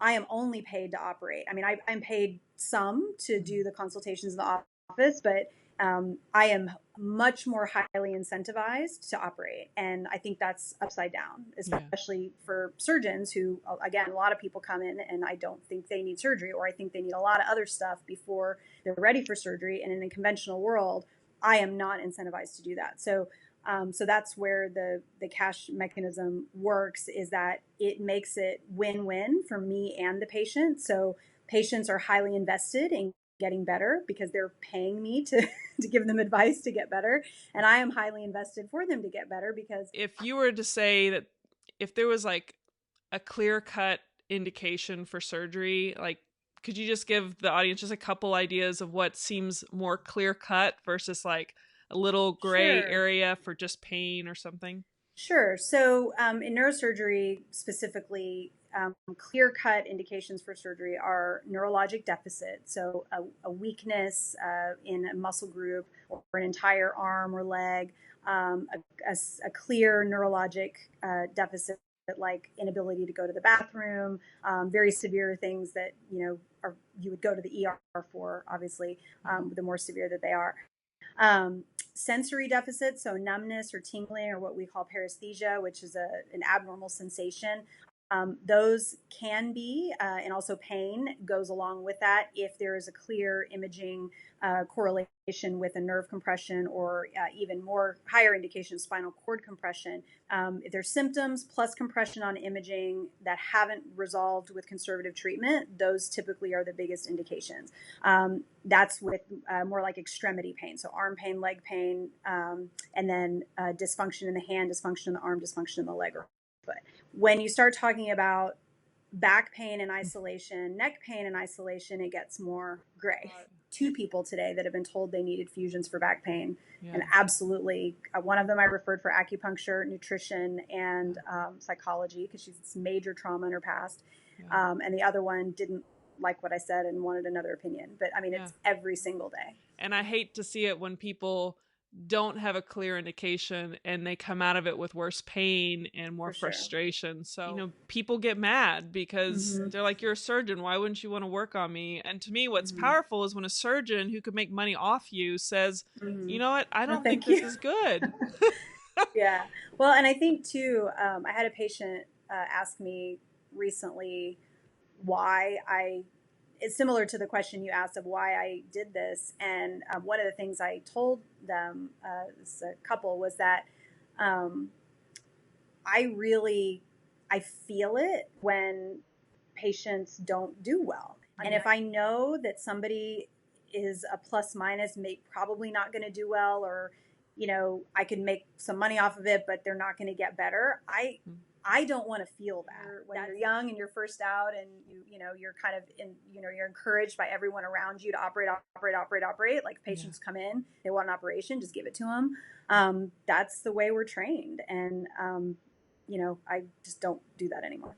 I am only paid to operate. I mean, I'm paid some to do the consultations in the office, but I am much more highly incentivized to operate. And I think that's upside down, Yeah. especially for surgeons who, again, a lot of people come in and I don't think they need surgery, or I think they need a lot of other stuff before they're ready for surgery. And in a conventional world, I am not incentivized to do that. So that's where the cash mechanism works, is that it makes it win-win for me and the patient. So patients are highly invested in getting better because they're paying me to to give them advice to get better, and I am highly invested for them to get better because If you were to say that, if there was like a clear cut indication for surgery, like, could you just give the audience just a couple ideas of what seems more clear cut versus like a little gray sure. area for just pain or something? Sure. So in neurosurgery specifically, clear cut indications for surgery are neurologic deficit, so a weakness in a muscle group or an entire arm or leg, a clear neurologic deficit like inability to go to the bathroom, very severe things that you would go to the ER for, obviously, the more severe that they are. Sensory deficits, so numbness or tingling, or what we call paresthesia, which is an abnormal sensation. Those can be, and also pain goes along with that if there is a clear imaging correlation with a nerve compression, or even more higher indication, spinal cord compression. If there's symptoms plus compression on imaging that haven't resolved with conservative treatment, those typically are the biggest indications. That's with more like extremity pain, so arm pain, leg pain, and then dysfunction in the hand, dysfunction in the arm, dysfunction in the leg or foot. When you start talking about back pain in isolation, neck pain in isolation, it gets more gray. Two people today that have been told they needed fusions for back pain, Yeah. and absolutely, one of them I referred for acupuncture, nutrition, and psychology, because she's major trauma in her past, and the other one didn't like what I said and wanted another opinion. But I mean, it's every single day. And I hate to see it when people don't have a clear indication and they come out of it with worse pain and more frustration. So, people get mad because they're like, you're a surgeon. Why wouldn't you want to work on me? And to me, what's powerful is when a surgeon who could make money off you says, you know what? I don't think this is good. Yeah. Well, and I think too, I had a patient ask me recently why it's similar to the question you asked of why I did this. And one of the things I told them, this couple, was that I feel it when patients don't do well. And if I know that somebody is a plus minus, probably not going to do well, or, I can make some money off of it, but they're not going to get better, I don't want to feel that when you're young and you're first out, and you're kind of you're encouraged by everyone around you to operate. Like patients come in, they want an operation, just give it to them. That's the way we're trained, and I just don't do that anymore.